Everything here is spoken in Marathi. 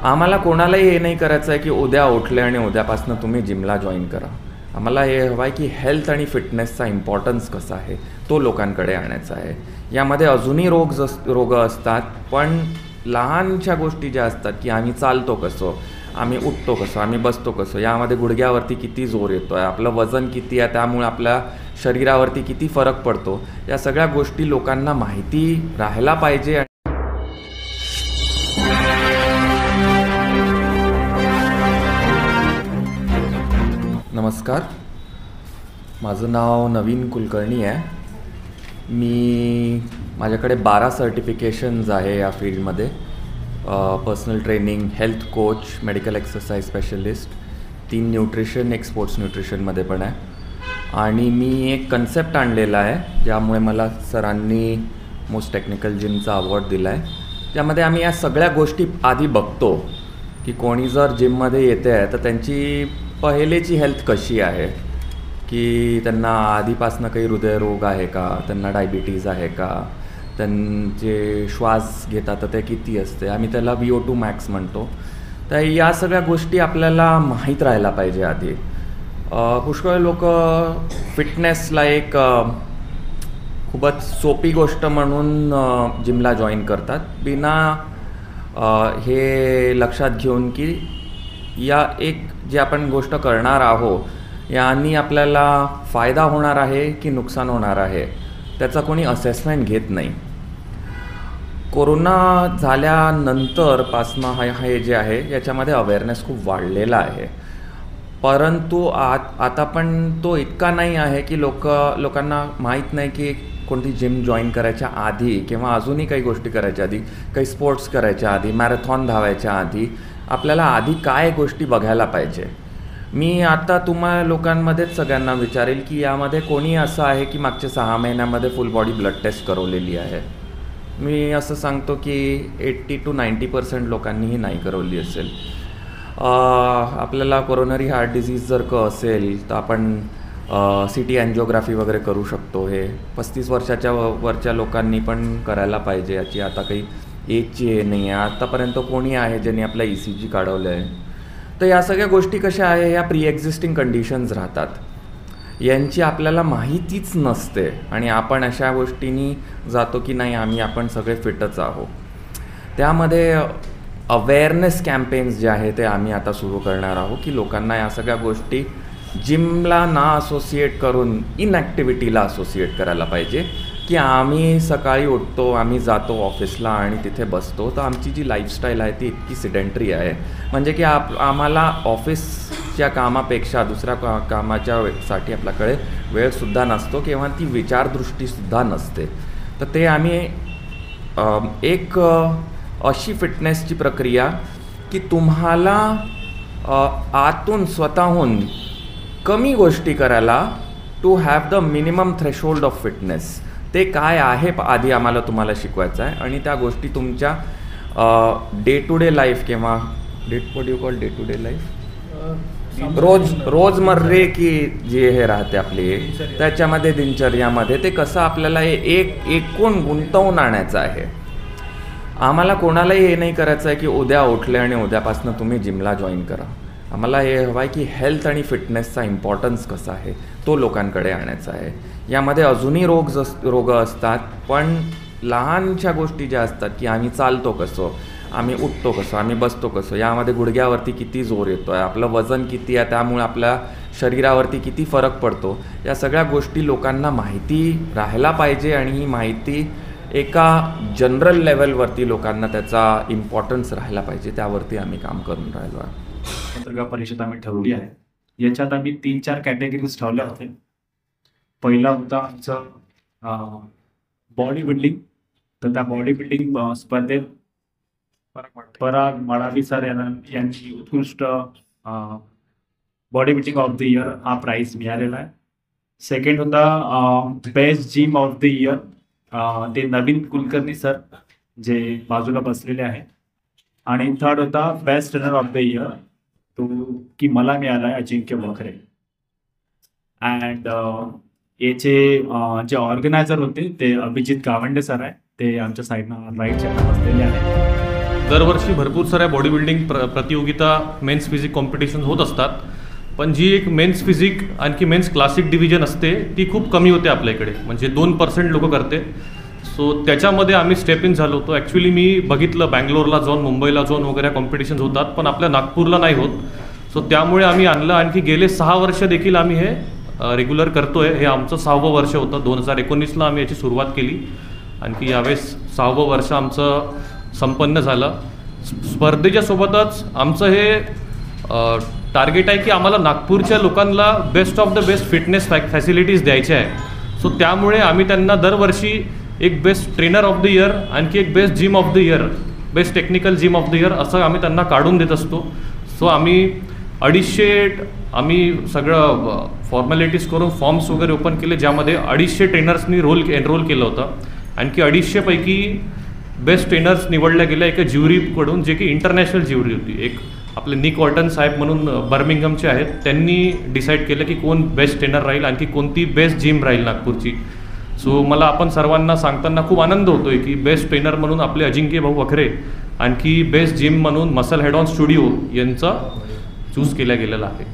आम्हाला कोणालाही हे नाही करायचं आहे की उद्या उठले आणि उद्यापासून तुम्ही जिमला जॉईन करा. आम्हाला हे हवं आहे की हेल्थ आणि फिटनेसचा इम्पॉर्टन्स कसा आहे तो लोकांकडे आणायचा आहे. यामध्ये अजूनही रोग असतात, पण लहानशा गोष्टी ज्या असतात की आम्ही चालतो कसं, आम्ही उठतो कसं, आम्ही बसतो कसं, यामध्ये गुडघ्यावरती किती जोर येतो आहे, आपलं वजन किती आहे, त्यामुळे आपल्या शरीरावरती किती फरक पडतो, या सगळ्या गोष्टी लोकांना माहिती राहायला पाहिजे. नमस्कार, माझं नाव नवीन कुलकर्णी आहे. माझ्याकडे 12 सर्टिफिकेशन्स आहे या फील्डमध्ये. Personal training, health coach, medical exercise specialist, 3 nutrition, एक स्पोर्ट्स न्यूट्रिशनमध्ये पण आहे. आणि मी एक कन्सेप्ट आणलेला आहे ज्यामुळे मला सरांनी मोस्ट टेक्निकल जिमचा अवॉर्ड दिला आहे, ज्यामध्ये आम्ही या सगळ्या गोष्टी आधी बघतो की कोणी जर जिममध्ये येते आहे तर त्यांची पहिलेची हेल्थ कशी आहे, की त्यांना आधीपासनं काही हृदयरोग आहे का, त्यांना डायबिटीज आहे का, त्यांचे श्वास घेतात तर ते किती असते, आम्ही त्याला VO2 मॅक्स म्हणतो. तर या सगळ्या गोष्टी आपल्याला माहीत राहायला पाहिजे आधी. पुष्कळ लोक फिटनेसला एक खूपच सोपी गोष्ट म्हणून जिमला जॉईन करतात, बिना हे लक्षात घेऊन की या एक जे आपण गोष्ट करणार आहोत यांनी आपल्याला फायदा होणार आहे की नुकसान होणार आहे, त्याचा कोणी असेसमेंट घेत नाही. कोरोना झाल्यानंतरपासनं हे जे आहे याच्यामध्ये अवेअरनेस खूप वाढलेला आहे, परंतु आता पण तो इतका नाही आहे की लोकांना माहीत नाही की कोणती जिम जॉईन करायच्या आधी किंवा अजूनही काही गोष्टी करायच्या आधी, काही स्पोर्ट्स करायच्या आधी, मॅरेथॉन धावायच्या आधी आपल्याला आधी काय गोष्टी बघायला पाहिजे. मी आता तुम्हा लोकांमध्येच सगळ्यांना विचारेल की यामध्ये कोणी असं आहे की मागच्या 6 महिन्यामध्ये फुल बॉडी ब्लड टेस्ट करवलेली आहे. मी असं सांगतो की 80 to 90% लोकांनीही नाही करवली असेल. आपल्याला कोरोनरी हार्ट डिझीज जर असेल तर आपण CT अँजिओग्राफी वगैरे करू शकतो. हे 35 वर्षाच्या वरच्या लोकांनी पण करायला पाहिजे. याची आता काही एजची हे नाही आहे. आत्तापर्यंत कोणी आहे ज्यांनी आपला ECG काढवलं आहे. तर या सगळ्या गोष्टी कशा आहे, या प्री एक्झिस्टिंग कंडिशन्स राहतात, यांची आपल्याला माहितीच नसते आणि आपण अशा गोष्टींनी जातो की नाही आपण सगळे फिटच आहोत. त्यामध्ये अवेअरनेस कॅम्पेन्स जे आहे ते आम्ही आता सुरू करणार आहोत की लोकांना या सगळ्या गोष्टी जिमला ना असोसिएट करून इनॲक्टिव्हिटीला असोसिएट करायला पाहिजे. की आम्ही सकाळी उठतो, आम्ही जातो ऑफिसला आणि तिथे बसतो, तर आमची जी लाईफस्टाईल आहे ती इतकी सिडेंटरी आहे, म्हणजे की आम्हाला ऑफिसच्या कामापेक्षा दुसऱ्या कामाच्यासाठी आपल्याकडे वेळसुद्धा नसतो किंवा ती विचारदृष्टीसुद्धा नसते. तर ते आम्ही एक अशी फिटनेसची प्रक्रिया की तुम्हाला आतून स्वतःहून कमी गोष्टी करायला, to have the minimum threshold of fitness, ते काय आहे आधी आम्हाला तुम्हाला शिकवायचं आहे. आणि त्या गोष्टी तुमच्या डे टू डे लाईफ किंवा डे टू डे लाईफ रोजमर्रे की जे हे राहते आपली त्याच्यामध्ये दिनचर्यामध्ये ते कसं आपल्याला एकूण गुंतवून आणायचं आहे. आम्हाला कोणालाही हे नाही करायचं आहे की उद्या उठले आणि उद्यापासून तुम्ही जिमला जॉईन करा. आम्हाला हे हवं आहे की हेल्थ आणि फिटनेसचा इम्पॉर्टन्स कसा आहे तो लोकांकडे आणायचा आहे. यामध्ये अजूनही रोग असतात, पण लहानशा गोष्टी ज्या असतात की आम्ही चालतो कसं, आम्ही उठतो कसं, आम्ही बसतो कसं, यामध्ये गुडघ्यावरती किती जोर येतो आहे, आपलं वजन किती आहे, त्यामुळे आपल्या शरीरावरती किती फरक पडतो, या सगळ्या गोष्टी लोकांना माहिती राहायला पाहिजे. आणि ही माहिती एका जनरल लेवलवरती लोकांना त्याचा इम्पॉर्टन्स राहायला पाहिजे, त्यावरती आम्ही काम करून राहिलो आहे. पत्रकार परिषद आम्ही ठेवली आहे. याच्यात आम्ही 3-4 कॅटेगरीज ठेवल्या होत्या. पहिला होता आमचं बॉडी बिल्डिंग. तर त्या बॉडी बिल्डिंग स्पर्धेत पराग मडावी सर यांनी उत्कृष्ट body building of the year हा प्राईज मिळालेला आहे. सेकंड होता best gym of the year, ते नवीन कुलकर्णी सर जे बाजूला बसलेले आहेत. आणि थर्ड होता best runner of the year, तो की मला मिळाला आहे अजिंक्य वखरे. अँड याचे जे ऑर्गनायझर होते ते अभिजित गावंडे सर आहे, ते आमच्या साईडनं राईट साईडला बसलेले आहेत. दरवर्षी भरपूर साऱ्या बॉडी बिल्डिंग प्रतियोगिता मेन्स फिजिक कॉम्पिटिशन होत असतात, पण जी एक मेन्स फिजिक आणखी मेन्स क्लासिक डिव्हिजन असते ती खूप कमी होते आपल्या इकडे, म्हणजे 2% लोक करते. सो त्याच्यामध्ये आम्ही स्टेप इन झालो होतो. ॲक्च्युली मी बघितलं बँगलोरला जाऊन, मुंबईला जाऊन वगैरे कॉम्पिटिशन होतात, पण आपल्या नागपूरला नाही होत. सो त्यामुळे आम्ही आणलं. आणखी गेले 6 वर्ष देखील आम्ही हे रेग्युलर करतोय. हे आमचं 6वं वर्ष होतं. 2019ला आम्ही याची सुरुवात केली. आणखी यावेळेस 6वं वर्ष आमचं संपन्न झालं. स्पर्धेच्या सोबतच आमचं हे टार्गेट आहे की आम्हाला नागपूरच्या लोकांना best of the best fitness facilities द्यायच्या आहे. सो त्यामुळे आम्ही त्यांना दरवर्षी एक best trainer of the year, आणखी एक best gym of the year, best technical gym of the year असं आम्ही त्यांना काढून देत असतो. सो आम्ही 250 आम्ही सगळं फॉर्मॅलिटीज करून फॉर्म्स वगैरे ओपन केले, ज्यामध्ये 250 ट्रेनर्सनी एनरोल केलं होतं. आणखी 250 पैकी बेस्ट ट्रेनर्स निवडल्या गेल्या एका ज्युरीकडून, जे की इंटरनॅशनल ज्युरी होती. एक आपले निक ऑल्टन साहेब म्हणून बर्मिंगमचे आहेत, त्यांनी डिसाईड केलं की कोण बेस्ट ट्रेनर राहील, आणखी कोणती बेस्ट जिम राहील नागपूरची. सो मला आपण सर्वांना सांगताना खूप आनंद होतोय की बेस्ट ट्रेनर म्हणून आपले अजिंक्य भाऊ वखरे, आणखी बेस्ट जिम म्हणून मसल हेड ऑन स्टुडिओ यांचा चूज केला गेलेला आहे.